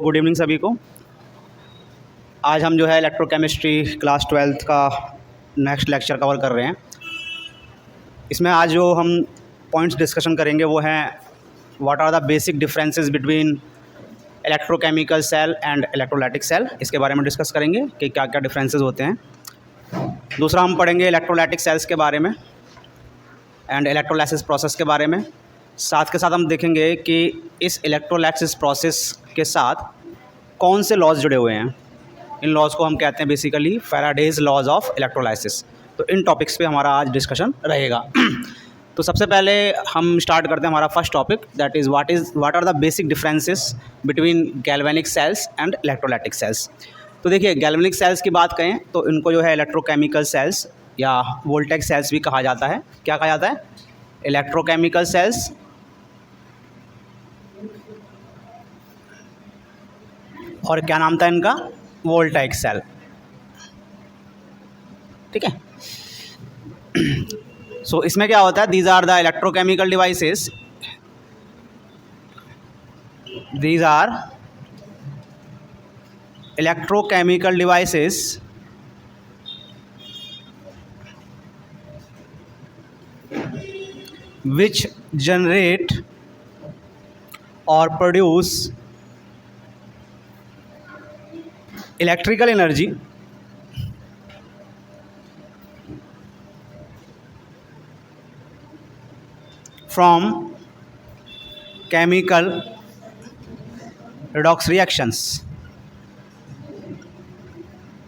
Good evening सभी को। आज हम जो है इलेक्ट्रोकेमिस्ट्री क्लास 12th का नेक्स्ट लेक्चर कवर कर रहे हैं। इसमें आज जो हम पॉइंट्स डिस्कशन करेंगे वो हैं what are the basic differences between electrochemical cell and electrolytic cell. इसके बारे में डिस्कस करेंगे कि क्या क्या डिफरेंसेस होते हैं। दूसरा हम पढ़ेंगे इलेक्ट्रोलाइटिक सेल्स के बारे में एंड इलेक्ट्रोलाइसिस प्रोसेस के बारे में। साथ के साथ हम देखेंगे कि इस इलेक्ट्रोलाइसिस प्रोसेस के साथ कौन से लॉज जुड़े हुए हैं। इन लॉज को हम कहते हैं basically Faraday's laws of electrolysis. तो इन टॉपिक्स पे हमारा आज डिस्कशन रहेगा। तो सबसे पहले हम स्टार्ट करते हैं हमारा first topic, that is what are the basic differences between galvanic cells and electrolytic cells. तो देखिए, गैल्वेनिक सेल्स की बात करें तो इनको जो है इलेक्ट्रोकेमिकल सेल्स या वोल्टेक सेल्स भी कहा जाता है। क्या कहा जाता है? इलेक्ट्रोकेमिकल सेल्स और क्या नाम था इनका? Voltaic cell. ठीक है। सो इसमें क्या होता है? These are the electrochemical devices, these are electrochemical devices which generate or produce electrical energy from chemical redox reactions।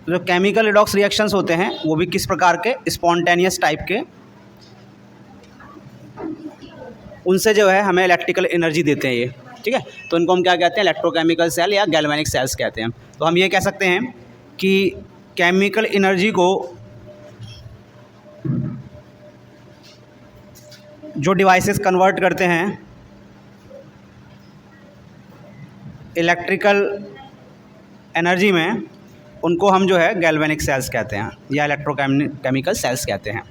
जो केमिकल रिडॉक्स रिएक्शंस होते हैं वो भी किस प्रकार के? स्पॉन्टेनियस टाइप के। उनसे जो है हमें इलेक्ट्रिकल एनर्जी देते हैं ये। ठीक है। तो इनको हम क्या कहते हैं? इलेक्ट्रोकेमिकल सेल या गैल्वेनिक सेल्स कहते हैं। तो हम ये कह सकते हैं कि केमिकल एनर्जी को जो डिवाइसेस कन्वर्ट करते हैं इलेक्ट्रिकल एनर्जी में, उनको हम जो है गैल्वेनिक सेल्स कहते हैं या इलेक्ट्रोकेमिकल सेल्स कहते हैं।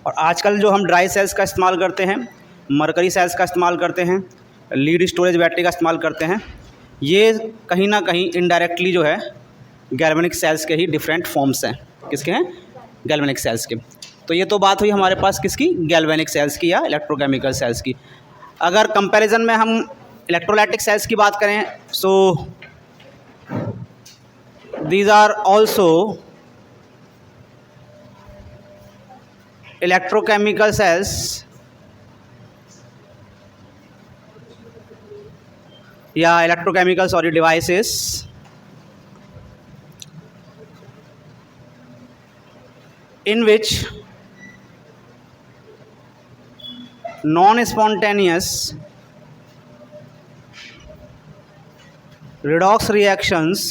और आजकल जो हम ड्राई सेल्स का इस्तेमाल करते हैं, मरकरी सेल्स का इस्तेमाल करते हैं, लीड स्टोरेज बैटरी का इस्तेमाल करते हैं, ये कहीं ना कहीं इनडायरेक्टली जो है गैल्वेनिक सेल्स के ही डिफरेंट फॉर्म्स हैं। किसके हैं? गैल्वेनिक सेल्स के। तो ये तो बात हुई हमारे पास किसकी? गैल्वेनिक सेल्स की या इलेक्ट्रोकेमिकल सेल्स की। अगर कंपैरिजन में हम इलेक्ट्रोलाइटिक सेल्स की बात करें, so these are also electrochemical cells या electrochemical devices in which non-spontaneous redox reactions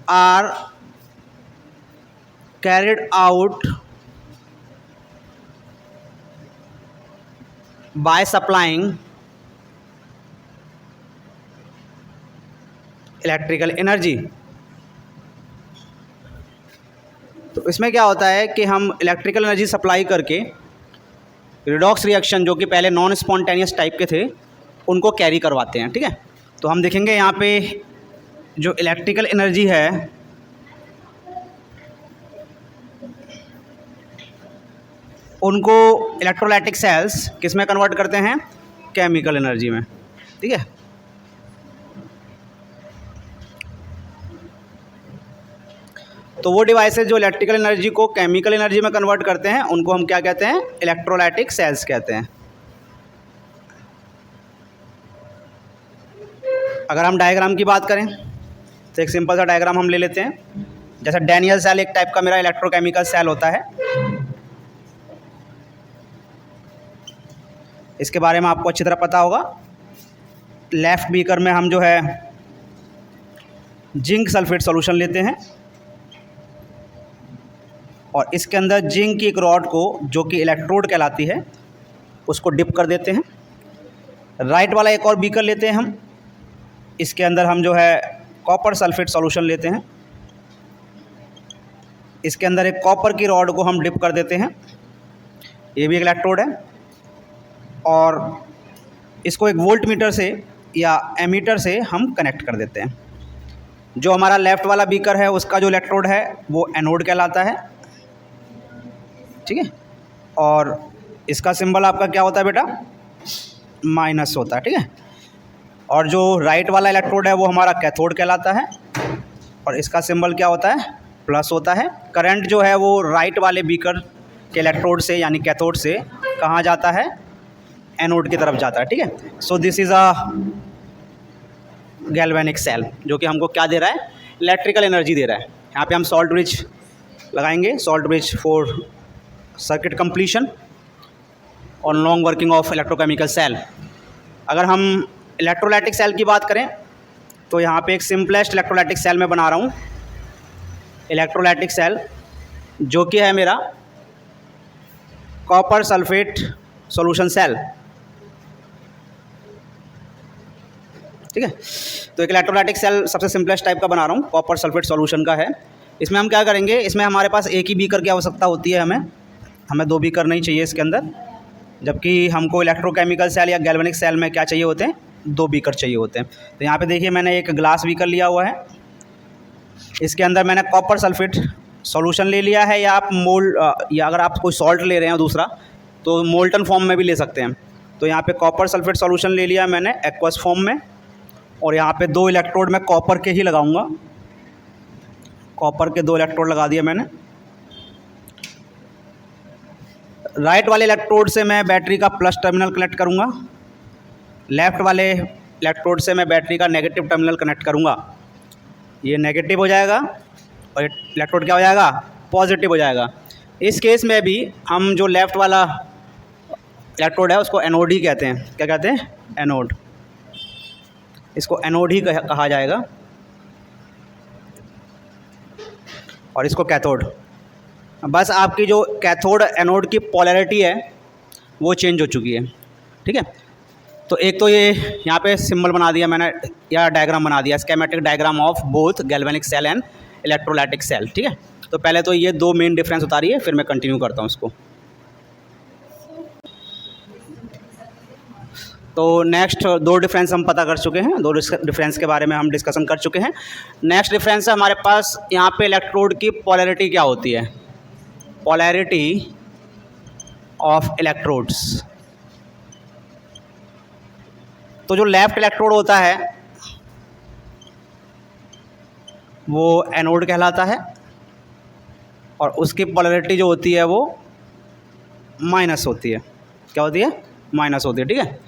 are carried out by supplying electrical energy। तो इसमें क्या होता है कि हम इलेक्ट्रिकल एनर्जी सप्लाई करके रिडॉक्स रिएक्शन जो कि पहले नॉन स्पॉन्टेनियस टाइप के थे उनको कैरी करवाते हैं। ठीक है। तो हम देखेंगे यहाँ पे जो इलेक्ट्रिकल एनर्जी है उनको इलेक्ट्रोलाइटिक सेल्स किस में कन्वर्ट करते हैं? केमिकल एनर्जी में। ठीक है। तो वो डिवाइसेस जो इलेक्ट्रिकल एनर्जी को केमिकल एनर्जी में कन्वर्ट करते हैं उनको हम क्या कहते हैं? इलेक्ट्रोलाइटिक सेल्स कहते हैं। अगर हम डायग्राम की बात करें तो एक सिंपल सा डायग्राम हम ले लेते हैं। जैसे डैनियल सेल एक टाइप का मेरा इलेक्ट्रोकेमिकल सेल होता है। इसके बारे में आपको अच्छी तरह पता होगा। लेफ़्ट बीकर में हम जो है जिंक सल्फेट सॉल्यूशन लेते हैं और इसके अंदर जिंक की एक रॉड को जो कि इलेक्ट्रोड कहलाती है उसको डिप कर देते हैं। राइट वाला एक और बीकर लेते हैं हम, इसके अंदर हम जो है कॉपर सल्फेट सॉल्यूशन लेते हैं। इसके अंदर एक कॉपर की रॉड को हम डिप कर देते हैं, ये भी एक इलेक्ट्रोड है। और इसको एक वोल्ट मीटर से या एमीटर से हम कनेक्ट कर देते हैं। जो हमारा लेफ़्ट वाला बीकर है उसका जो इलेक्ट्रोड है वो एनोड कहलाता है, ठीक है। और इसका सिंबल आपका क्या होता है बेटा? माइनस होता है, ठीक है। और जो राइट वाला इलेक्ट्रोड है वो हमारा कैथोड कहलाता है और इसका सिंबल क्या होता है? प्लस होता है। करंट जो है वो राइट वाले बीकर के इलेक्ट्रोड से यानी कैथोड से कहाँ जाता है? एनोड की तरफ जाता है, ठीक है। So this is a galvanic cell जो कि हमको क्या दे रहा है? इलेक्ट्रिकल एनर्जी दे रहा है। यहाँ पे हम सॉल्ट ब्रिज लगाएंगे, salt bridge for circuit completion और long working of electrochemical cell. अगर हम इलेक्ट्रोलाइटिक सेल की बात करें तो यहाँ पे एक सिंपलेस्ट इलेक्ट्रोलाइटिक सेल मैं बना रहा हूँ। इलेक्ट्रोलाइटिक सेल जो कि है मेरा कॉपर सल्फेट सॉल्यूशन सेल, ठीक है। तो एक इलेक्ट्रोलाइटिक सेल सबसे सिंपलेस्ट टाइप का बना रहा हूँ, कॉपर सल्फेट सॉल्यूशन का है। इसमें हम क्या करेंगे? इसमें हमारे पास एक ही बीकर की आवश्यकता होती है, हमें दो बीकर नहीं चाहिए इसके अंदर, जबकि हमको इलेक्ट्रोकेमिकल सेल या गैल्वेनिक सेल में क्या चाहिए होते हैं? दो बीकर चाहिए होते हैं। तो यहाँ पे देखिए मैंने एक ग्लास बीकर लिया हुआ है, इसके अंदर मैंने कॉपर सल्फेट सॉल्यूशन ले लिया है, या आप या अगर आप कोई सॉल्ट ले रहे हैं दूसरा तो मोल्टन फॉर्म में भी ले सकते हैं। तो यहाँ पे कॉपर सल्फेट सॉल्यूशन ले लिया मैंने एक्वस फॉर्म में, और यहाँ पे दो इलेक्ट्रोड मैं कॉपर के ही लगाऊंगा। कॉपर के दो इलेक्ट्रोड लगा दिए मैंने। राइट वाले इलेक्ट्रोड से मैं बैटरी का प्लस टर्मिनल कनेक्ट करूँगा, लेफ़्ट वाले इलेक्ट्रोड से मैं बैटरी का नेगेटिव टर्मिनल कनेक्ट करूँगा। ये नेगेटिव हो जाएगा और इलेक्ट्रोड क्या हो जाएगा? पॉजिटिव हो जाएगा। इस केस में भी हम जो लेफ़्ट वाला इलेक्ट्रोड है उसको एनोड ही कहते हैं। क्या कहते हैं? एनोड। इसको एनोड ही कहा जाएगा और इसको कैथोड। बस आपकी जो कैथोड एनोड की पोलैरिटी है वो चेंज हो चुकी है, ठीक है। तो एक तो ये यहाँ पे सिंबल बना दिया मैंने या डायग्राम बना दिया, schematic diagram of both galvanic cell and electrolytic cell, ठीक है। तो पहले तो ये दो मेन डिफरेंस उतारिए, फिर मैं कंटिन्यू करता हूँ इसको। तो नेक्स्ट दो डिफरेंस हम पता कर चुके हैं, दो डिफरेंस के बारे में हम डिस्कशन कर चुके हैं। नेक्स्ट डिफरेंस है हमारे पास यहाँ पे इलेक्ट्रोड की पोलैरिटी क्या होती है? Polarity of electrodes. तो जो लेफ्ट इलेक्ट्रोड होता है वो एनोड कहलाता है और उसकी पोलैरिटी जो होती है वो माइनस होती है। क्या होती है? माइनस होती है, ठीक है।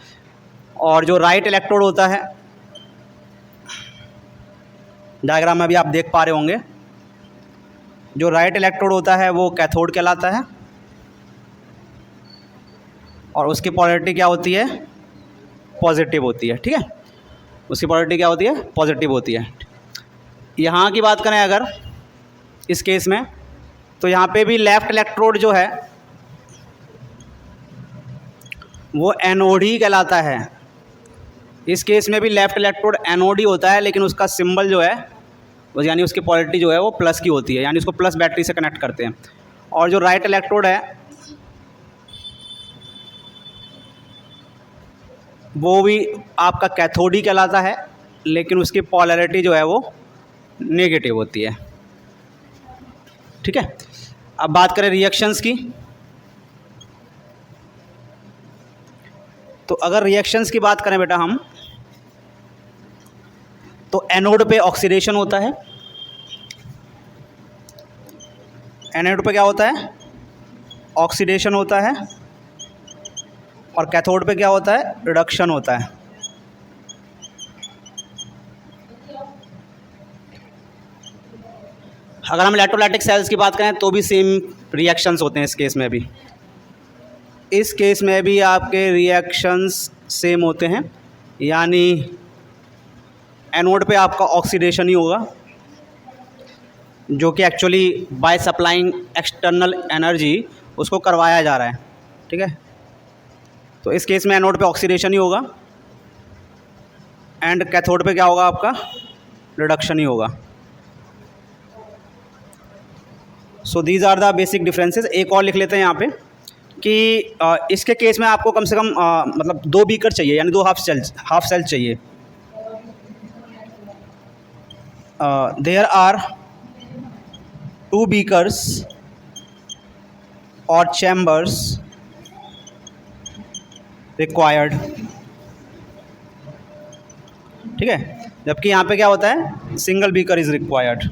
और जो राइट इलेक्ट्रोड होता है, डायग्राम में भी आप देख पा रहे होंगे, जो राइट इलेक्ट्रोड होता है वो कैथोड कहलाता है और उसकी पोलैरिटी क्या होती है? पॉजिटिव होती है, ठीक है। उसकी पोलैरिटी क्या होती है? पॉजिटिव होती है। यहाँ की बात करें अगर इस केस में, तो यहाँ पे भी लेफ़्ट इलेक्ट्रोड जो है वो एनोड ही कहलाता है। इस केस में भी लेफ़्ट इलेक्ट्रोड एनोड ही होता है, लेकिन उसका सिंबल जो है वो यानी उसकी पोलैरिटी जो है वो प्लस की होती है, यानी उसको प्लस बैटरी से कनेक्ट करते हैं। और जो राइट इलेक्ट्रोड है वो भी आपका कैथोड ही कहलाता है, लेकिन उसकी पोलैरिटी जो है वो नेगेटिव होती है, ठीक है। अब बात करें रिएक्शंस की, तो अगर रिएक्शंस की बात करें बेटा हम, तो एनोड पे ऑक्सीडेशन होता है। एनोड पे क्या होता है? ऑक्सीडेशन होता है। और कैथोड पे क्या होता है? रिडक्शन होता है। अगर हम इलेक्ट्रोलाइटिक सेल्स की बात करें तो भी सेम रिएक्शंस होते हैं। इस केस में भी आपके रिएक्शंस सेम होते हैं, यानी एनोड पे आपका ऑक्सीडेशन ही होगा, जो कि actually by supplying external energy उसको करवाया जा रहा है, ठीक है। तो इस केस में एनोड पे ऑक्सीडेशन ही होगा एंड कैथोड पे क्या होगा? आपका रिडक्शन ही होगा। So these are the basic differences. एक और लिख लेते हैं यहाँ पे, कि इसके केस में आपको कम से कम मतलब 2 बीकर चाहिए, यानी 2 हाफ सेल चाहिए। देयर आर 2 बीकर्स और चैम्बर्स रिक्वायर्ड, ठीक है। जबकि यहाँ पे क्या होता है, single beaker is required.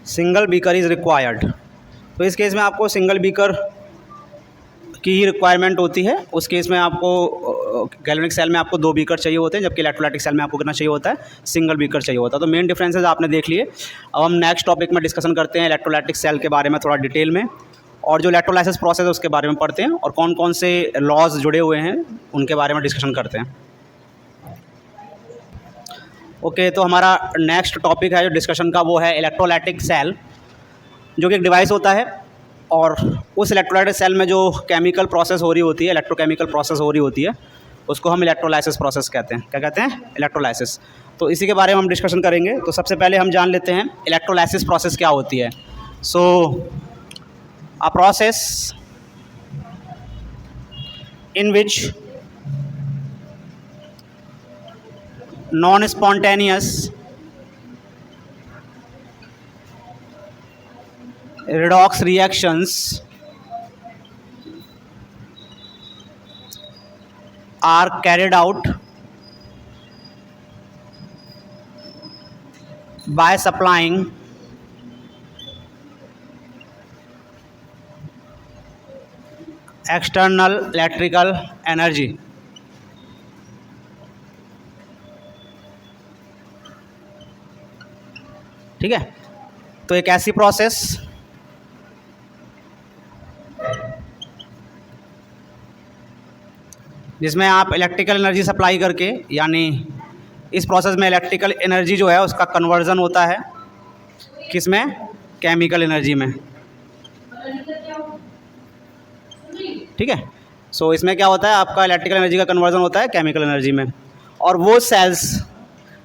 Single beaker is required. तो इस केस में आपको सिंगल बीकर की ही रिक्वायरमेंट होती है। उस केस में आपको गैल्वेनिक सेल में आपको 2 बीकर चाहिए होते हैं, जबकि इलेक्ट्रोलाइटिक सेल में आपको कितना चाहिए होता है, सिंगल बीकर चाहिए होता है। तो मेन डिफरेंसेस आपने देख लिए। अब हम नेक्स्ट टॉपिक में डिस्कशन करते हैं इलेक्ट्रोलाइटिक सेल के बारे में थोड़ा डिटेल में, और जो इलेक्ट्रोलाइसिस प्रोसेस है उसके बारे में पढ़ते हैं, और कौन कौन से लॉज जुड़े हुए हैं उनके बारे में डिस्कशन करते हैं। ओके, तो हमारा नेक्स्ट टॉपिक है जो डिस्कशन का, वो है इलेक्ट्रोलाइटिक सेल, जो कि एक डिवाइस होता है, और उस इलेक्ट्रोलाइटिक सेल में जो केमिकल प्रोसेस हो रही होती है, इलेक्ट्रोकेमिकल प्रोसेस हो रही होती है, उसको हम इलेक्ट्रोलाइसिस प्रोसेस कहते हैं। क्या कहते हैं? इलेक्ट्रोलाइसिस। तो इसी के बारे में हम डिस्कशन करेंगे। तो सबसे पहले हम जान लेते हैं इलेक्ट्रोलाइसिस प्रोसेस क्या होती है। So a process in which non-spontaneous redox reactions are carried out by supplying external electrical energy। ठीक है। तो एक ऐसी प्रोसेस जिसमें आप इलेक्ट्रिकल एनर्जी सप्लाई करके, यानी इस प्रोसेस में इलेक्ट्रिकल एनर्जी जो है उसका कन्वर्जन होता है किस में? केमिकल एनर्जी में। ठीक है। सो इसमें क्या होता है, आपका इलेक्ट्रिकल एनर्जी का कन्वर्जन होता है केमिकल एनर्जी में। और वो सेल्स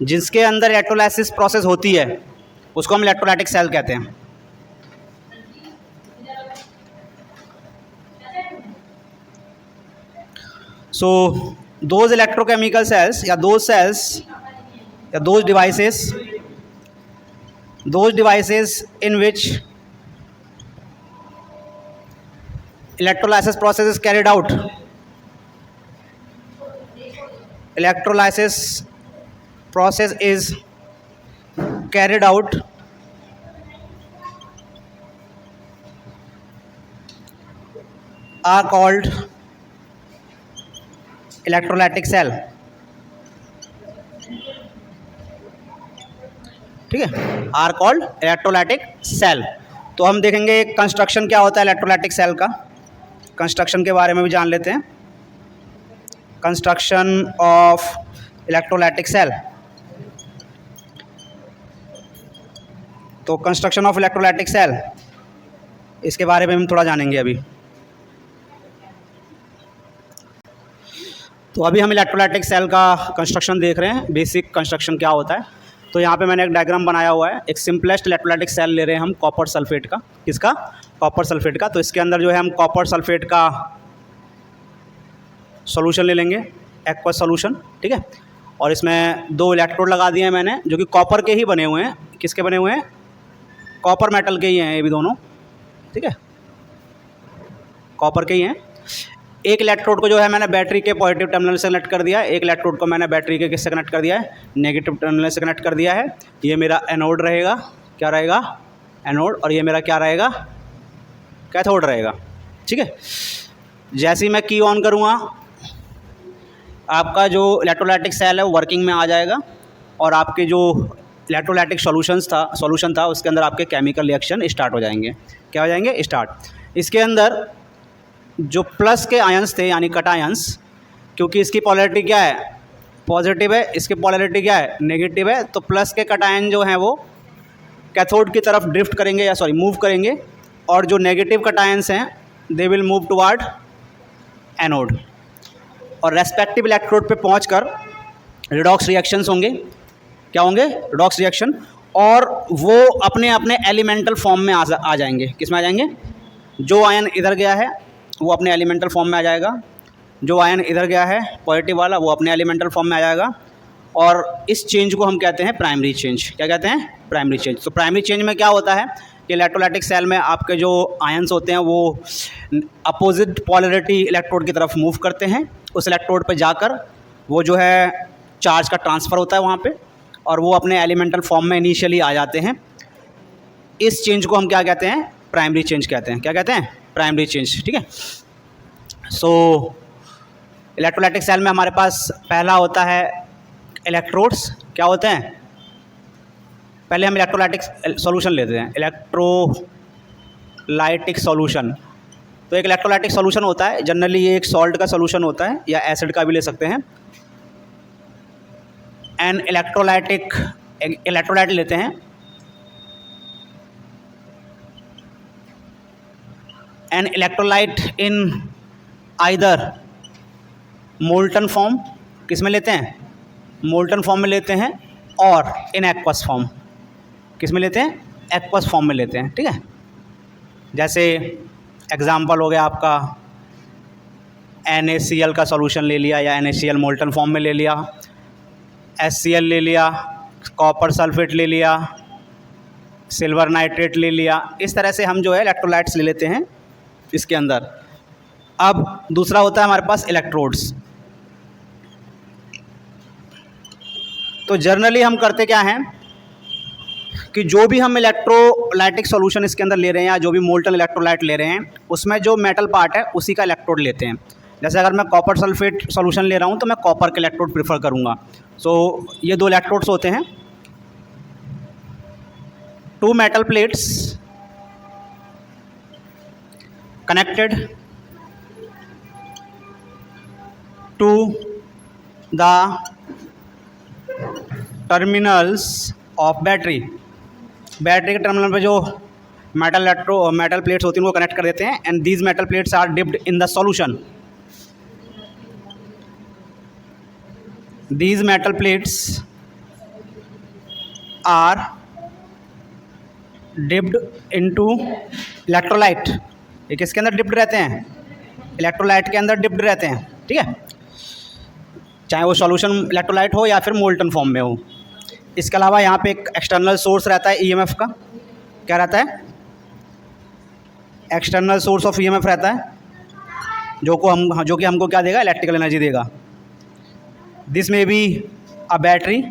जिसके अंदर इलेक्ट्रोलाइसिस प्रोसेस होती है उसको हम इलेक्ट्रोलाइटिक सेल कहते हैं। सो दोज इलेक्ट्रोकेमिकल सेल्स या those devices in which electrolysis process is carried out, electrolysis process is carried out are called electrolytic cell। ठीक है, आर कॉल्ड इलेक्ट्रोलाइटिक सेल। तो हम देखेंगे कंस्ट्रक्शन क्या होता है इलेक्ट्रोलाइटिक सेल का, कंस्ट्रक्शन के बारे में भी जान लेते हैं। Construction of electrolytic cell. तो कंस्ट्रक्शन ऑफ इलेक्ट्रोलाइटिक सेल, इसके बारे में हम थोड़ा जानेंगे अभी। तो अभी हम इलेक्ट्रोलाइटिक सेल का कंस्ट्रक्शन देख रहे हैं, बेसिक कंस्ट्रक्शन क्या होता है। तो यहाँ पे मैंने एक डायग्राम बनाया हुआ है। एक सिंपलेस्ट इलेक्ट्रोलाइटिक सेल ले रहे हैं हम कॉपर सल्फेट का। किसका? कॉपर सल्फेट का। तो इसके अंदर जो है हम कॉपर सल्फेट का सॉल्यूशन ले लेंगे, एक्वा सॉल्यूशन। ठीक है। और इसमें 2 इलेक्ट्रोड लगा दिए हैं मैंने, जो कि कॉपर के ही बने हुए हैं। किसके बने हुए हैं? कॉपर मेटल के ही हैं ये भी दोनों। ठीक है, कॉपर के ही हैं। एक इलेक्ट्रोड को जो है मैंने बैटरी के पॉजिटिव टर्मिनल से कनेक्ट कर दिया है, एक इलेक्ट्रोड को मैंने बैटरी के किससे कनेक्ट कर दिया है? नेगेटिव टर्मिनल से कनेक्ट कर दिया है। ये मेरा एनोड रहेगा। क्या रहेगा? एनोड। और ये मेरा क्या रहेगा? कैथोड रहेगा। ठीक है। जैसे ही मैं की ऑन करूँगा, आपका जो इलेक्ट्रोलाइटिक सेल है वो वर्किंग में आ जाएगा, और आपके जो इलेक्ट्रोलाइटिक सॉल्यूशन था उसके अंदर आपके केमिकल रिएक्शन स्टार्ट हो जाएंगे। क्या हो जाएंगे? स्टार्ट। इसके अंदर जो प्लस के आयंस थे, यानी कट आयंस, क्योंकि इसकी पोलैरिटी क्या है? पॉजिटिव है, इसकी पोलैरिटी क्या है? नेगेटिव है। तो प्लस के कट आयन जो हैं वो कैथोड की तरफ ड्रिफ्ट करेंगे, या मूव करेंगे, और जो नेगेटिव कट आयंस हैं they will move toward anode, और रेस्पेक्टिव इलेक्ट्रोड पे पहुंचकर रिडॉक्स रिएक्शंस होंगे। क्या होंगे, रिडॉक्स रिएक्शन, और वो अपने अपने एलिमेंटल फॉर्म में आ जाएंगे। किस में आ जाएंगे, जो आयन इधर गया है वो अपने एलिमेंटल फॉर्म में आ जाएगा, जो आयन इधर गया है पॉजिटिव वाला वो अपने एलिमेंटल फॉर्म में आ जाएगा, और इस चेंज को हम कहते हैं प्राइमरी चेंज। क्या कहते हैं, प्राइमरी चेंज। तो प्राइमरी चेंज में क्या होता है कि इलेक्ट्रोलाइटिक सेल में आपके जो आयंस होते हैं वो अपोजिट पोलैरिटी इलेक्ट्रोड की तरफ मूव करते हैं, उस इलेक्ट्रोड पे जाकर वो जो है चार्ज का ट्रांसफ़र होता है वहाँ पे, और वो अपने एलिमेंटल फॉर्म में इनिशियली आ जाते हैं। इस चेंज को हम क्या कहते हैं, प्राइमरी चेंज कहते हैं। क्या कहते हैं, प्राइमरी चेंज। ठीक है। सो इलेक्ट्रोलाइटिक सेल में हमारे पास पहला होता है इलेक्ट्रोड्स। क्या होते हैं, पहले हम इलेक्ट्रोलाइटिक सॉल्यूशन लेते हैं, इलेक्ट्रोलाइटिक सॉल्यूशन। तो एक इलेक्ट्रोलाइटिक सॉल्यूशन होता है, जनरली ये एक सॉल्ट का सॉल्यूशन होता है या एसिड का भी ले सकते हैं। एन इलेक्ट्रोलाइट लेते हैं, an electrolyte in either molten form, किस में लेते हैं, मोल्टन फॉर्म में लेते हैं, और इन एक्वस फॉर्म, किस में लेते हैं, एक्वस फॉर्म में लेते हैं। ठीक है। जैसे एग्जाम्पल हो गया आपका NaCl का सॉल्यूशन ले लिया, या NaCl मोल्टन फॉर्म में ले लिया, HCl ले लिया, कॉपर सल्फेट ले लिया, सिल्वर नाइट्रेट ले लिया। इस तरह से हम जो है इलेक्ट्रोलाइट्स ले लेते हैं इसके अंदर। अब दूसरा होता है हमारे पास इलेक्ट्रोड्स। तो जनरली हम करते क्या हैं कि जो भी हम इलेक्ट्रोलाइटिक सॉल्यूशन इसके अंदर ले रहे हैं, या जो भी मोल्टन इलेक्ट्रोलाइट ले रहे हैं, उसमें जो मेटल पार्ट है उसी का इलेक्ट्रोड लेते हैं। जैसे अगर मैं कॉपर सल्फेट सॉल्यूशन ले रहा हूँ तो मैं कॉपर के इलेक्ट्रोड प्रीफर करूँगा। सो ये दो इलेक्ट्रोड्स होते हैं, two metal plates connected to the terminals of battery. Battery के टर्मिनल पे जो मेटल प्लेट्स होती हैं वो कनेक्ट कर देते हैं, and these metal plates are dipped in the solution. These metal plates are dipped into electrolyte. ये किसके अंदर डिप्ड रहते हैं, इलेक्ट्रोलाइट के अंदर डिप्ड रहते हैं। ठीक है, चाहे वो सॉल्यूशन इलेक्ट्रोलाइट हो या फिर मोल्टन फॉर्म में हो। इसके अलावा यहाँ पे एक एक्सटर्नल सोर्स रहता है ईएमएफ का। क्या रहता है, एक्सटर्नल सोर्स ऑफ ईएमएफ रहता है, जो कि हमको क्या देगा, इलेक्ट्रिकल एनर्जी देगा। दिस में बी अ बैटरी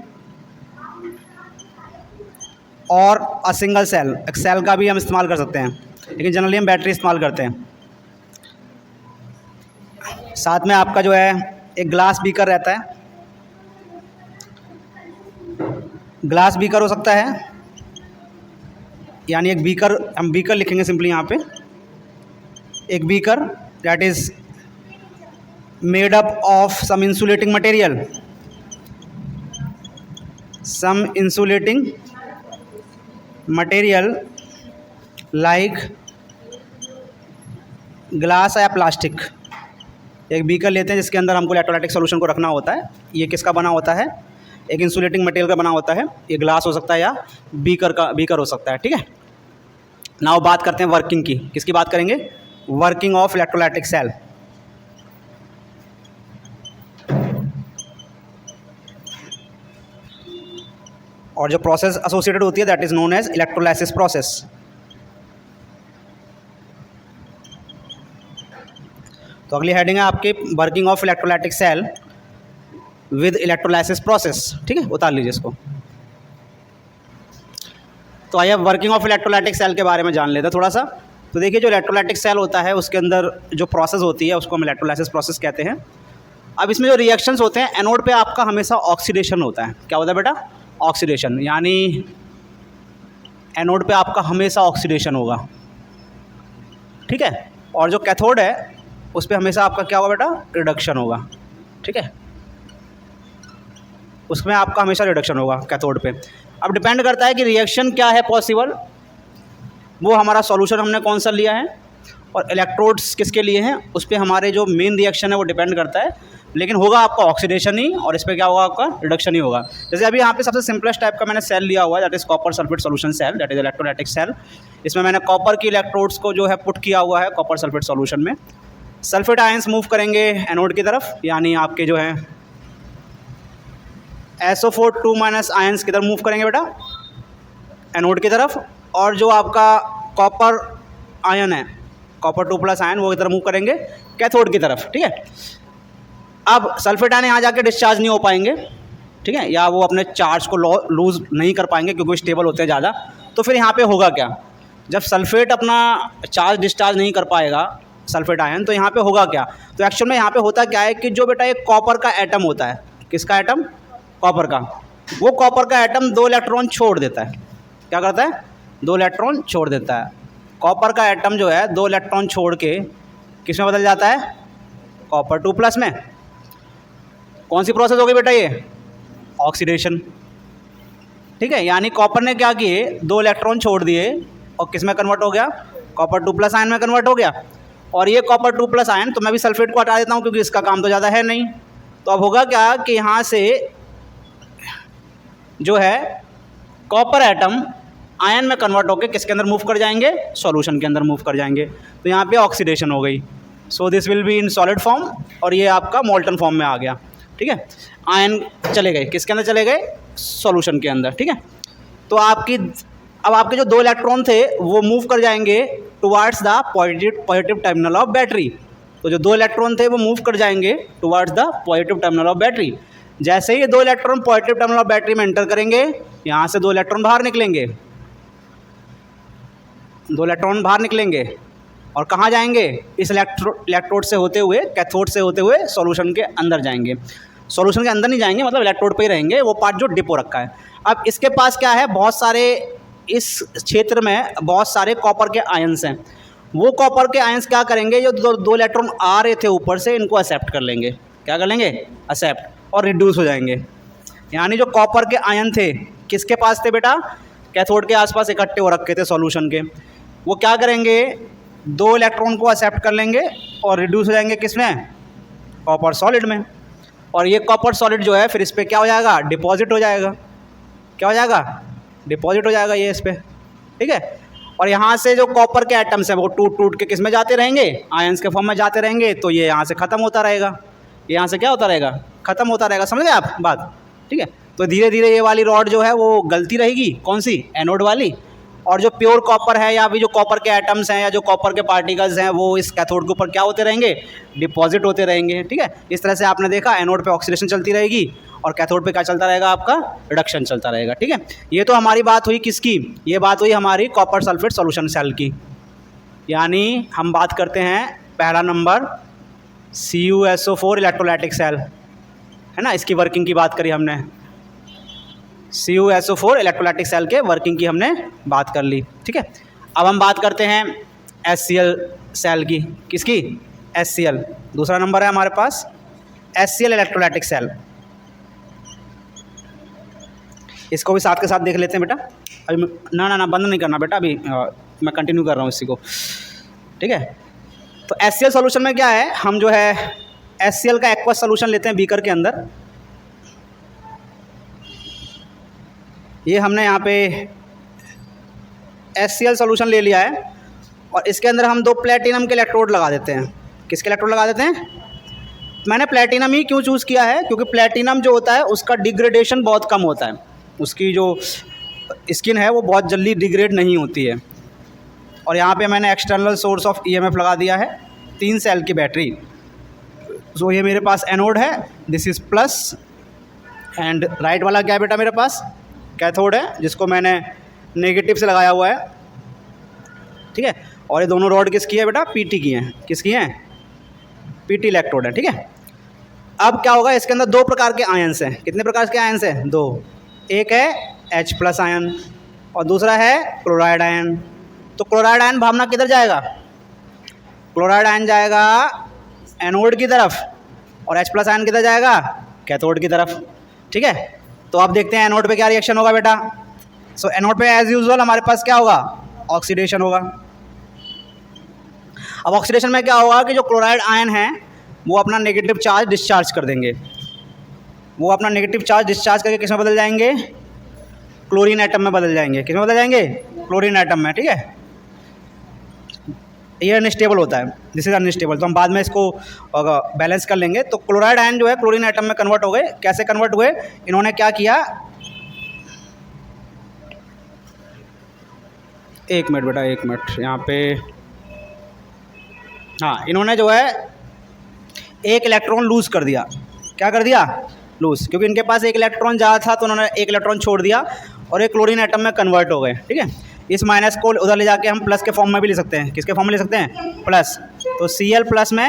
और अ सिंगल सेल। एक सेल का भी हम इस्तेमाल कर सकते हैं, लेकिन जनरली हम बैटरी इस्तेमाल करते हैं। साथ में आपका जो है एक ग्लास बीकर रहता है। ग्लास बीकर हो सकता है, यानी एक बीकर, हम बीकर लिखेंगे सिंपली यहाँ पे, एक beaker that is made up of some insulating material, some insulating material like glass या प्लास्टिक। एक बीकर लेते हैं जिसके अंदर हमको इलेक्ट्रोलाइटिक सॉल्यूशन को रखना होता है। ये किसका बना होता है, एक इंसुलेटिंग मटेरियल का बना होता है। ये ग्लास हो सकता है या बीकर हो सकता है। ठीक है। नाउ बात करते हैं वर्किंग की। किसकी बात करेंगे, वर्किंग ऑफ इलेक्ट्रोलाइटिक सेल। और जो प्रोसेस एसोसिएटेड होती है that is known as electrolysis process. तो अगली हेडिंग है आपकी working of electrolytic cell with electrolysis process. ठीक है, उतार लीजिए इसको। तो आइए वर्किंग ऑफ इलेक्ट्रोलाइटिक सेल के बारे में जान लेते हैं थोड़ा सा। तो देखिए, जो इलेक्ट्रोलाइटिक सेल होता है उसके अंदर जो प्रोसेस होती है उसको हम इलेक्ट्रोलाइसिस प्रोसेस कहते हैं। अब इसमें जो रिएक्शंस होते हैं, एनोड पे आपका हमेशा ऑक्सीडेशन होता है। क्या होता है बेटा, ऑक्सीडेशन, यानी एनोड पे आपका हमेशा ऑक्सीडेशन होगा। ठीक है। और जो कैथोड है उस पर हमेशा आपका क्या होगा बेटा, रिडक्शन होगा। ठीक है, उसमें आपका हमेशा रिडक्शन होगा कैथोड पे। अब डिपेंड करता है कि रिएक्शन क्या है पॉसिबल, वो हमारा सॉल्यूशन हमने कौन सा लिया है और इलेक्ट्रोड्स किसके लिए हैं, उस पर हमारे जो मेन रिएक्शन है वो डिपेंड करता है। लेकिन होगा आपका ऑक्सीडेशन ही, और इस पर क्या होगा आपका रिडक्शन ही होगा। जैसे अभी यहाँ पे सबसे सिंपलेस्ट टाइप का मैंने सेल लिया हुआ है, that is copper sulphate solution cell, that is electrolytic cell. इसमें मैंने कॉपर की इलेक्ट्रोड्स को जो है पुट किया हुआ है कॉपर सल्फेट सॉल्यूशन में। सल्फेट आयंस मूव करेंगे एनोड की तरफ, यानी आपके जो है SO4 2- आयंस किधर मूव करेंगे बेटा, एनोड की तरफ, और जो आपका कॉपर आयन है कॉपर 2+ आयन वो इधर मूव करेंगे कैथोड की तरफ, ठीक है। अब सल्फेट आयन यहाँ जाके डिस्चार्ज नहीं हो पाएंगे, ठीक है, या वो अपने चार्ज को लूज नहीं कर पाएंगे क्योंकि वो स्टेबल होते हैं ज़्यादा। तो फिर यहाँ पे होगा क्या, जब सल्फेट अपना चार्ज डिस्चार्ज नहीं कर पाएगा सल्फेट आयन, तो यहाँ पे होगा क्या, तो एक्चुअल में यहाँ पे होता क्या है कि जो बेटा एक कॉपर का एटम होता है, किसका एटम, कॉपर का, वो कॉपर का एटम 2 इलेक्ट्रॉन छोड़ देता है। क्या करता है, 2 इलेक्ट्रॉन छोड़ देता है। कॉपर का एटम जो है 2 इलेक्ट्रॉन छोड़ के किस में बदल जाता है, कॉपर 2+ में। कौन सी प्रोसेस होगी बेटा, ये ऑक्सीडेशन, ठीक है। यानी कॉपर ने क्या किए, 2 इलेक्ट्रॉन छोड़ दिए और किस में कन्वर्ट हो गया, कॉपर 2+ आयन में कन्वर्ट हो गया। और ये कॉपर 2+ आयन, तो मैं भी सल्फेट को हटा देता हूँ क्योंकि इसका काम तो ज़्यादा है नहीं। तो अब होगा क्या कि यहाँ से जो है कॉपर एटम आयन में कन्वर्ट होकर किसके अंदर मूव कर जाएंगे, सॉल्यूशन के अंदर मूव कर जाएंगे। तो यहाँ पे ऑक्सीडेशन हो गई। So this will be in solid form, और ये आपका मोल्टन फॉर्म में आ गया, ठीक है। आयन चले गए किसके अंदर, चले गए सॉल्यूशन के अंदर, ठीक है। तो अब आपके जो 2 इलेक्ट्रॉन थे वो मूव कर जाएंगे towards the positive terminal of battery. तो जो 2 इलेक्ट्रॉन थे वो मूव कर जाएंगे towards the positive terminal of battery. जैसे ही ये 2 electron positive terminal of battery में एंटर करेंगे, यहाँ से 2 इलेक्ट्रॉन बाहर निकलेंगे, 2 इलेक्ट्रॉन बाहर निकलेंगे और कहाँ जाएंगे, इस इलेक्ट्रोड से होते हुए, कैथोड से होते हुए सॉल्यूशन के अंदर जाएंगे। सॉल्यूशन के अंदर नहीं जाएंगे, मतलब इलेक्ट्रोड पे ही रहेंगे, वो पार्ट जो डिप हो रखा है। अब इसके पास क्या है, बहुत सारे, इस क्षेत्र में बहुत सारे कॉपर के आयंस हैं। वो कॉपर के आयंस क्या करेंगे, जो 2 इलेक्ट्रॉन आ रहे थे ऊपर से, इनको एक्सेप्ट कर लेंगे। क्या कर लेंगे, एक्सेप्ट, और रिड्यूस हो जाएंगे। यानी जो कॉपर के आयन थे किसके पास थे बेटा, कैथोड के आसपास इकट्ठे हो रखे थे सॉल्यूशन के, वो क्या करेंगे, 2 इलेक्ट्रॉन को एक्सेप्ट कर लेंगे और रिड्यूस हो जाएंगे किसमें, कॉपर सॉलिड में। और ये कॉपर सॉलिड जो है फिर इस पर क्या हो जाएगा, डिपॉजिट हो जाएगा। क्या हो जाएगा, डिपॉजिट हो जाएगा ये इस पर, ठीक है। और यहाँ से जो कॉपर के एटम्स हैं वो टूट के किस में जाते रहेंगे, आयंस के फॉर्म में जाते रहेंगे। तो ये यहाँ से ख़त्म होता रहेगा, ये यहाँ से क्या होता रहेगा, ख़त्म होता रहेगा। समझ गए आप बात, ठीक है। तो धीरे धीरे ये वाली रॉड जो है वो गलती रहेगी, कौन सी, एनोड वाली, और जो प्योर कॉपर है या भी जो कॉपर के एटम्स हैं या जो कॉपर के पार्टिकल्स हैं वो इस कैथोड के ऊपर क्या होते रहेंगे, डिपॉजिट होते रहेंगे, ठीक है। इस तरह से आपने देखा एनोड पे ऑक्सीडेशन चलती रहेगी और कैथोड पे क्या चलता रहेगा, आपका रिडक्शन चलता रहेगा, ठीक है। ये तो हमारी बात हुई किसकी, ये बात हुई हमारी कॉपर सल्फेट सॉल्यूशन सेल की। यानी हम बात करते हैं पहला नंबर CuSO4 इलेक्ट्रोलाइटिक सेल, है ना, इसकी वर्किंग की बात करी हमने। CuSO4 इलेक्ट्रोलाइटिक सेल के वर्किंग की हमने बात कर ली, ठीक है। अब हम बात करते हैं HCl सेल की, किसकी, HCl। दूसरा नंबर है हमारे पास HCl इलेक्ट्रोलाइटिक सेल। इसको भी साथ के साथ देख लेते हैं बेटा। अभी ना बंद नहीं करना बेटा, अभी मैं कंटिन्यू कर रहा हूँ इसी को, ठीक है। तो HCl सॉल्यूशन में क्या है, हम जो है HCl का एक्वस सॉल्यूशन लेते हैं बीकर के अंदर। ये हमने यहाँ पे HCl सॉल्यूशन ले लिया है और इसके अंदर हम 2 प्लेटिनम के इलेक्ट्रोड लगा देते हैं। किसके इलेक्ट्रोड लगा देते हैं, मैंने प्लेटिनम ही क्यों चूज़ किया है, क्योंकि प्लेटिनम जो होता है उसका डिग्रेडेशन बहुत कम होता है, उसकी जो स्किन है वो बहुत जल्दी डिग्रेड नहीं होती है। और यहाँ पे मैंने एक्सटर्नल सोर्स ऑफ EMF लगा दिया है, 3 सेल की बैटरी। सो ये मेरे पास एनोड है, this is plus, and right वाला क्या है बेटा, मेरे पास कैथोड है जिसको मैंने नेगेटिव से लगाया हुआ है, ठीक है। और ये दोनों रॉड किसकी है बेटा, PT की हैं। किसकी हैं, PT इलेक्ट्रोड है, ठीक है। अब क्या होगा, इसके अंदर 2 प्रकार के आयंस हैं। कितने प्रकार के आयंस हैं, 2। एक है H+ आयन और दूसरा है क्लोराइड आयन। तो क्लोराइड आयन भावना किधर जाएगा, क्लोराइड आयन जाएगा एनोड की तरफ और H+ आयन किधर जाएगा, कैथोड की तरफ, ठीक है। तो आप देखते हैं एनोड पे क्या रिएक्शन होगा बेटा। सो एनोड पे एज यूजुअल हमारे पास क्या होगा, ऑक्सीडेशन होगा। अब ऑक्सीडेशन में क्या होगा कि जो क्लोराइड आयन है वो अपना नेगेटिव चार्ज डिस्चार्ज कर देंगे। वो अपना नेगेटिव चार्ज डिस्चार्ज करके किस में बदल जाएंगे? क्लोरीन एटम में बदल जाएंगे। किस में बदल जाएंगे? क्लोरीन एटम में, ठीक है। ये अनस्टेबल होता है, दिस इज अनस्टेबल, तो हम बाद में इसको बैलेंस कर लेंगे। तो क्लोराइड आयन जो है क्लोरीन एटम में कन्वर्ट हो गए। कैसे कन्वर्ट हुए? इन्होंने क्या किया, एक मिनट बेटा, एक मिनट यहाँ पे, हाँ, इन्होंने जो है एक इलेक्ट्रॉन लूज़ कर दिया। क्या कर दिया? लूज़, क्योंकि इनके पास एक इलेक्ट्रॉन ज़्यादा था तो उन्होंने एक इलेक्ट्रॉन छोड़ दिया और एक क्लोरीन एटम में कन्वर्ट हो गए, ठीक है। इस माइनस को उधर ले जाके हम प्लस के फॉर्म में भी ले सकते हैं। किसके फॉर्म में ले सकते हैं? प्लस। तो Cl प्लस में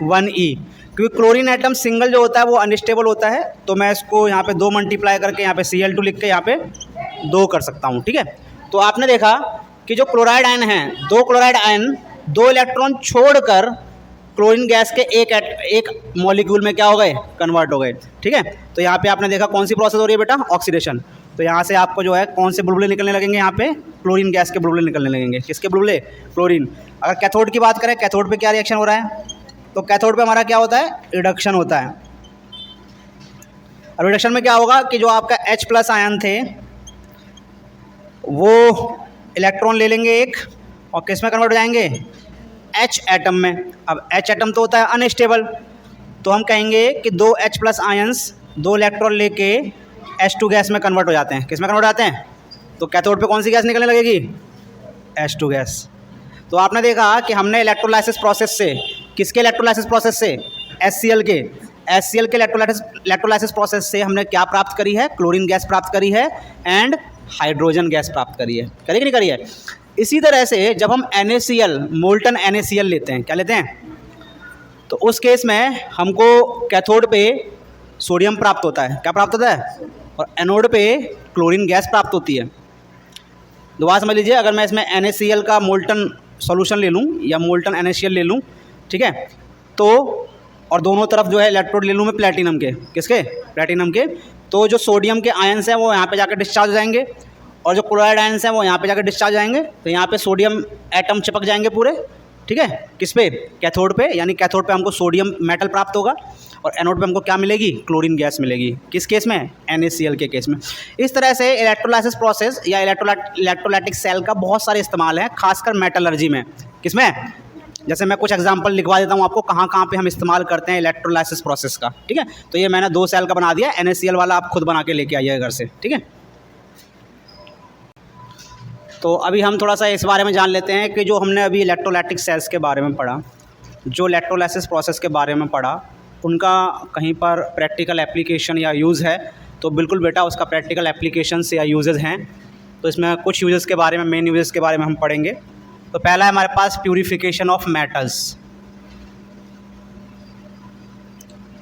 1E, क्योंकि क्लोरीन एटम सिंगल जो होता है वो अनस्टेबल होता है, तो मैं इसको यहाँ पे 2 मल्टीप्लाई करके यहाँ पे Cl2 लिख के यहाँ पे 2 कर सकता हूँ, ठीक है। तो आपने देखा कि जो क्लोराइड आयन हैं, 2 क्लोराइड आयन 2 इलेक्ट्रॉन छोड़कर क्लोरीन गैस के एक मॉलिक्यूल में क्या हो गए? कन्वर्ट हो गए, ठीक है। तो यहाँ पे आपने देखा कौन सी प्रोसेस हो रही है बेटा? ऑक्सीडेशन। तो यहाँ से आपको जो है कौन से बुलबुले निकलने लगेंगे? यहाँ पे क्लोरीन गैस के बुलबुले निकलने लगेंगे। किसके बुलबुले? क्लोरीन। अगर कैथोड की बात करें, कैथोड पे क्या रिएक्शन हो रहा है? तो कैथोड पे हमारा क्या होता है? रिडक्शन होता है। और रिडक्शन में क्या होगा कि जो आपका H+ आयन थे वो इलेक्ट्रॉन ले लेंगे एक, और किस में कन्वर्ट हो जाएंगे? H एटम में। अब H एटम तो होता है अनस्टेबल, तो हम कहेंगे कि 2 H+ आयंस 2 इलेक्ट्रॉन लेके H2 गैस में कन्वर्ट हो जाते हैं। किस में कन्वर्ट हो जाते हैं? तो कैथोड पे कौन सी गैस निकलने लगेगी? H2 gas. तो आपने देखा कि हमने इलेक्ट्रोलाइसिस प्रोसेस से, किसके इलेक्ट्रोलाइसिस प्रोसेस से? HCl के। HCl के इलेक्ट्रोलाइसिस प्रोसेस से हमने क्या प्राप्त करी है? क्लोरीन गैस प्राप्त करी है एंड हाइड्रोजन गैस प्राप्त करी है। करी कि नहीं करी है? इसी तरह से जब हम NaCl, मोल्टन NaCl लेते हैं, क्या लेते हैं? तो उस केस में हमको कैथोड पे सोडियम प्राप्त होता है। क्या प्राप्त होता है? और एनोड पे क्लोरीन गैस प्राप्त होती है। दोबारा समझ लीजिए, अगर मैं इसमें NaCl का मोल्टन सॉल्यूशन ले लूँ या मोल्टन NaCl ले लूँ, ठीक है, तो और दोनों तरफ जो है इलेक्ट्रोड ले लूँ मैं प्लेटिनम के। किसके? प्लेटिनम के। तो जो सोडियम के आयंस हैं वो यहाँ पे जाकर डिस्चार्ज हो जाएंगे, और जो क्लोराइड आयंस हैं वो यहाँ पे जाकर डिस्चार्ज हो जाएंगे। तो यहाँ पे सोडियम एटम चिपक जाएंगे पूरे, ठीक है। किस पे? कैथोड पे। यानी कैथोड पे हमको सोडियम मेटल प्राप्त होगा और एनोड पे हमको क्या मिलेगी? क्लोरीन गैस मिलेगी। किस केस में? NaCl के केस में। इस तरह से इलेक्ट्रोलाइसिस प्रोसेस या इलेक्ट्रोलाइटिक सेल का बहुत सारे इस्तेमाल है, खासकर मेटलर्जी में। किसमें? जैसे मैं कुछ एग्जांपल लिखवा देता हूँ आपको कहाँ कहाँ पे हम इस्तेमाल करते हैं इलेक्ट्रोलाइसिस प्रोसेस का, ठीक है। तो ये मैंने 2 सेल का बना दिया, NaCl वाला आप खुद बना के लेके आइएगा घर से, ठीक है। तो अभी हम थोड़ा सा इस बारे में जान लेते हैं कि जो हमने अभी इलेक्ट्रोलाइटिक सेल्स के बारे में पढ़ा, जो इलेक्ट्रोलाइसिस प्रोसेस के बारे में पढ़ा, उनका कहीं पर प्रैक्टिकल एप्लीकेशन या यूज़ है? तो बिल्कुल बेटा, उसका प्रैक्टिकल एप्लीकेशंस या यूजेस हैं। तो इसमें कुछ यूजेस के बारे में, मेन यूजेस के बारे में हम पढ़ेंगे। तो पहला है हमारे पास purification of metals,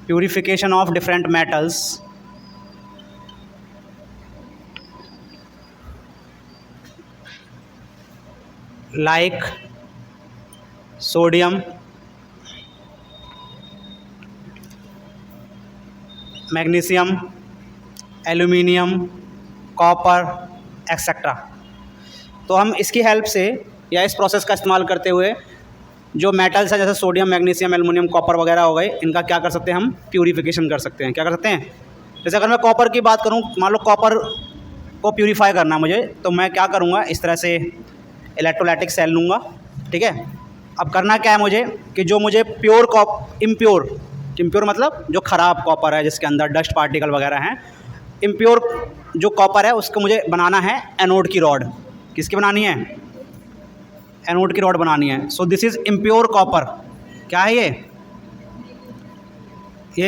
purification of different metals. Like sodium, magnesium, aluminium, copper etcetera. तो हम इसकी हेल्प से या इस प्रोसेस का इस्तेमाल करते हुए जो मेटल्स हैं जैसे सोडियम, मैग्नीशियम, एल्यूमिनियम, कॉपर वगैरह हो गए, इनका क्या कर सकते हैं? हम प्यूरिफिकेशन कर सकते हैं। क्या कर सकते हैं? जैसे अगर मैं कॉपर की बात करूं, मान लो कॉपर को प्यूरीफाई करना मुझे, तो मैं क्या करूंगा? इस तरह से इलेक्ट्रोलाइटिक सेल लूँगा, ठीक है। अब करना क्या है मुझे कि जो मुझे इम्प्योर मतलब जो ख़राब कॉपर है जिसके अंदर डस्ट पार्टिकल वगैरह हैं, इम्प्योर जो कॉपर है उसको मुझे बनाना है एनोड की रॉड। किसकी बनानी है? एनोड की रॉड बनानी है। So this is impure copper. क्या है ये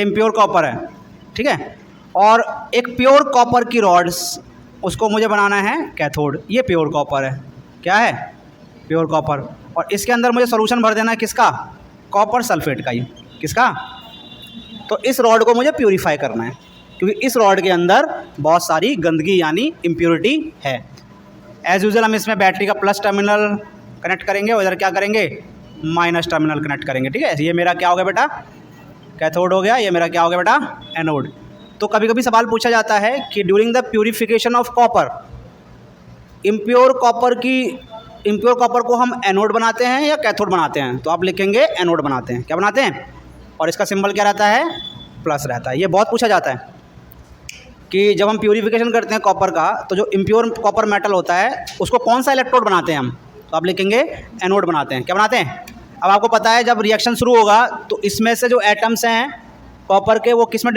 इम्प्योर कॉपर है, ठीक है। और एक प्योर कॉपर की रॉड्स, उसको मुझे बनाना है कैथोड। ये प्योर कॉपर है। क्या है? Pure copper. और इसके अंदर मुझे सॉल्यूशन भर देना है किसका? कॉपर सल्फेट का ही। किसका? तो इस रॉड को मुझे प्यूरीफाई करना है, क्योंकि इस रॉड के अंदर बहुत सारी गंदगी यानी इम्प्योरिटी है। एज़ यूजुअल हम इसमें बैटरी का प्लस टर्मिनल कनेक्ट करेंगे और इधर क्या करेंगे? माइनस टर्मिनल कनेक्ट करेंगे, ठीक है। ये मेरा क्या हो गया बेटा? कैथोड हो गया। ये मेरा क्या हो गया बेटा? एनोड। तो कभी कभी सवाल पूछा जाता है कि during the purification of copper, impure copper को हम एनोड बनाते हैं या कैथोड बनाते हैं? तो आप लिखेंगे एनोड बनाते हैं। क्या बनाते हैं? और इसका सिंबल क्या रहता है, प्लस रहता है। ये बहुत पूछा जाता है कि जब हम प्यूरिफिकेशन करते हैं कॉपर का, तो जो इम्प्योर कॉपर मेटल होता है उसको कौन सा इलेक्ट्रोड बनाते हैं हम, तो आप लिखेंगे एनोड बनाते हैं। क्या बनाते हैं? अब आपको पता है जब रिएक्शन शुरू होगा तो इसमें से जो एटम्स हैं कॉपर के वो किस में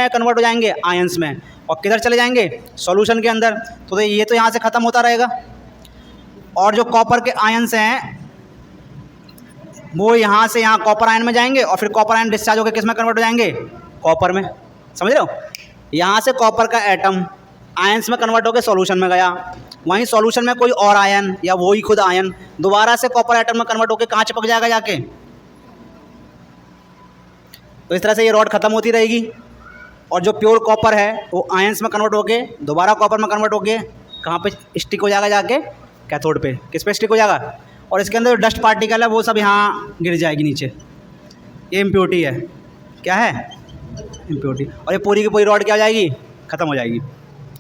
कन्वर्ट हो जाएंगे, आयंस में, और किधर चले जाएंगे, सॉल्यूशन के अंदर। तो ये तो यहाँ से ख़त्म होता रहेगा, और जो कॉपर के आयंस हैं वो यहाँ से यहाँ कॉपर आयन में जाएंगे, और फिर कॉपर आयन डिस्चार्ज होकर किस में कन्वर्ट हो जाएंगे, कॉपर में। समझ रहे हो? यहाँ से कॉपर का एटम आयंस में कन्वर्ट होकर सॉल्यूशन में गया, वहीं सॉल्यूशन में कोई और आयन या वही खुद आयन दोबारा से कॉपर एटम में कन्वर्ट होकर कहाँ चिपक जाएगा जाके। तो इस तरह से ये रॉड ख़त्म होती रहेगी, और जो प्योर कॉपर है वो आयंस में कन्वर्ट होके दोबारा कॉपर में कन्वर्ट होके कहाँ पे स्टिक हो जाएगा जाके, कैथोड पे। किस पे स्टिक हो जाएगा, और इसके अंदर जो डस्ट पार्टिकल है वो सब यहाँ गिर जाएगी नीचे। ये इम्प्योरिटी है। क्या है? इम्प्योरिटी। और ये पूरी की पूरी रॉड क्या हो जाएगी, ख़त्म हो जाएगी।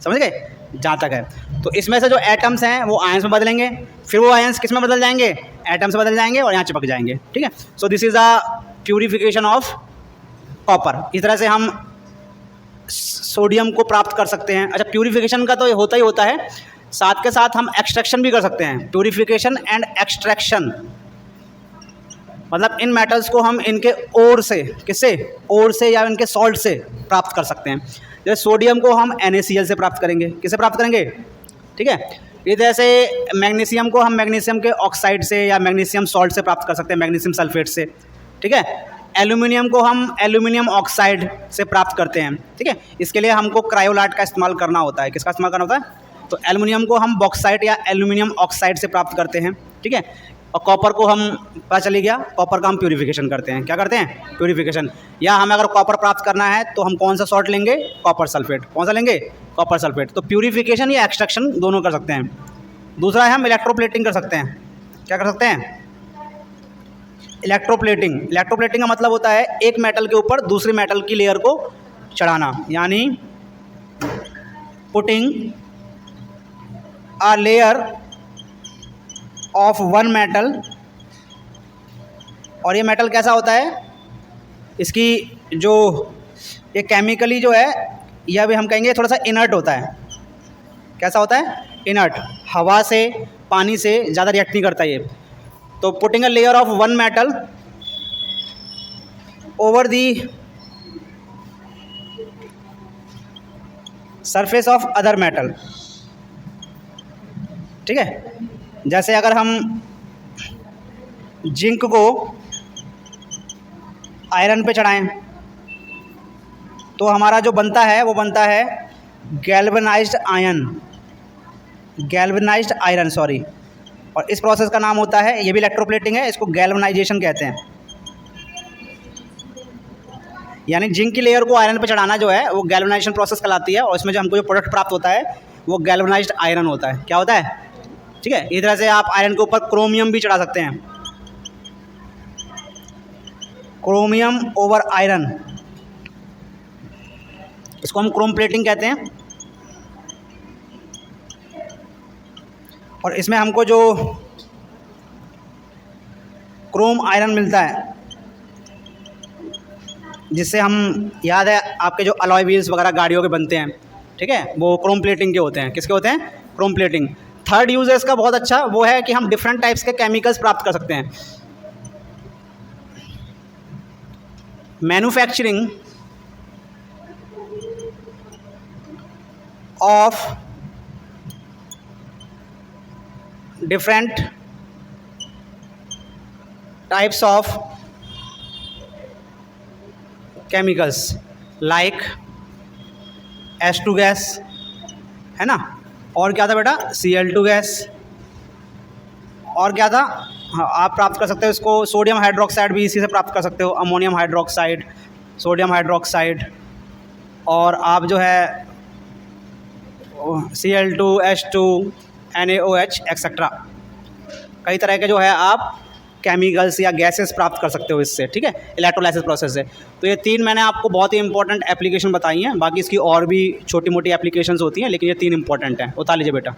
समझ गए जहाँ तक है? तो इसमें से जो एटम्स हैं वो आयंस में बदलेंगे, फिर वो आयंस किस में बदल जाएंगे, एटम्स में बदल जाएंगे, और यहाँ चिपक जाएंगे। ठीक है? So this is a purification of copper. इस तरह से हम सोडियम को प्राप्त कर सकते हैं। अच्छा, प्यूरिफिकेशन का तो होता ही होता है, साथ के साथ हम एक्सट्रैक्शन भी कर सकते हैं। प्यूरिफिकेशन एंड एक्सट्रैक्शन मतलब इन मेटल्स को हम इनके ओर से, किससे, ओर से या इनके सॉल्ट से प्राप्त कर सकते हैं। जैसे सोडियम को हम NaCl से प्राप्त करेंगे। किससे प्राप्त करेंगे? ठीक है। इस तरह से मैग्नीशियम को हम मैग्नीशियम के ऑक्साइड से या मैग्नीशियम सॉल्ट से प्राप्त कर सकते हैं, मैग्नीशियम सल्फेट से। ठीक है। एल्यूमिनियम को हम एल्यूमिनियम ऑक्साइड से प्राप्त करते हैं। ठीक है। इसके लिए हमको क्रायोलाइट का इस्तेमाल करना होता है। किसका इस्तेमाल करना होता है? तो एल्यूमिनियम को हम बॉक्साइट या एल्यूमिनियम ऑक्साइड से प्राप्त करते हैं। ठीक है। और कॉपर को हम, पता चली गया, कॉपर का हम प्यूरिफिकेशन करते हैं। क्या करते हैं? प्यूरिफिकेशन। या हमें अगर कॉपर प्राप्त करना है तो हम कौन सा सॉल्ट लेंगे? Copper sulphate. कौन सा लेंगे? Copper sulphate. तो प्यूरिफिकेशन या एक्सट्रैक्शन दोनों कर सकते हैं। दूसरा है हम इलेक्ट्रोप्लेटिंग कर सकते हैं। क्या कर सकते हैं? इलेक्ट्रोप्लेटिंग। इलेक्ट्रोप्लेटिंग का मतलब होता है एक मेटल के ऊपर दूसरी मेटल की लेयर को चढ़ाना, यानी putting a layer of one metal. और ये मेटल कैसा होता है, इसकी जो ये केमिकली जो है यह भी हम कहेंगे थोड़ा सा इनर्ट होता है। कैसा होता है? इनर्ट। हवा से, पानी से ज़्यादा रिएक्ट नहीं करता ये। तो putting a layer of one metal over the surface of other metal. ठीक है। जैसे अगर हम जिंक को आयरन पे चढ़ाएं तो हमारा जो बनता है वो बनता है गैल्वेनाइज्ड आयरन, सॉरी। और इस प्रोसेस का नाम होता है, ये भी इलेक्ट्रोप्लेटिंग है, इसको गैल्वेनाइजेशन कहते हैं। यानी जिंक की लेयर को आयरन पे चढ़ाना जो है वो गैल्वेनाइजेशन प्रोसेस कहलाती है, और इसमें जो हमको जो प्रोडक्ट प्राप्त होता है वो गैल्वेनाइज्ड आयरन होता है। क्या होता है? ठीक है। इस तरह से आप आयरन के ऊपर क्रोमियम भी चढ़ा सकते हैं। क्रोमियम ओवर आयरन, इसको हम क्रोम प्लेटिंग कहते हैं। और इसमें हमको जो क्रोम आयरन मिलता है, जिससे हम, याद है आपके जो अलॉय व्हील्स वगैरह गाड़ियों के बनते हैं, ठीक है, वो क्रोम प्लेटिंग के होते हैं। किसके होते हैं? Chrome plating. थर्ड यूज है इसका बहुत अच्छा, वो है कि हम डिफरेंट टाइप्स के केमिकल्स प्राप्त कर सकते हैं। Manufacturing of different types of chemicals like H2 gas, है ना, और क्या था बेटा? Cl2 गैस, और क्या था? हाँ, आप प्राप्त कर सकते हो इसको, सोडियम हाइड्रोक्साइड भी इसी से प्राप्त कर सकते हो, अमोनियम हाइड्रोक्साइड, सोडियम हाइड्रोक्साइड, और आप जो है Cl2, H2, NaOH एक्सेट्रा, कई तरह के जो है आप केमिकल्स या गैसेस प्राप्त कर सकते हो इससे। ठीक है, इलेक्ट्रोलाइसिस प्रोसेस से। तो ये तीन मैंने आपको बहुत ही इंपॉर्टेंट एप्लीकेशन बताई हैं, बाकी इसकी और भी छोटी मोटी एप्लीकेशंस होती हैं, लेकिन ये तीन इंपॉर्टेंट हैं। उतार लीजिए बेटा।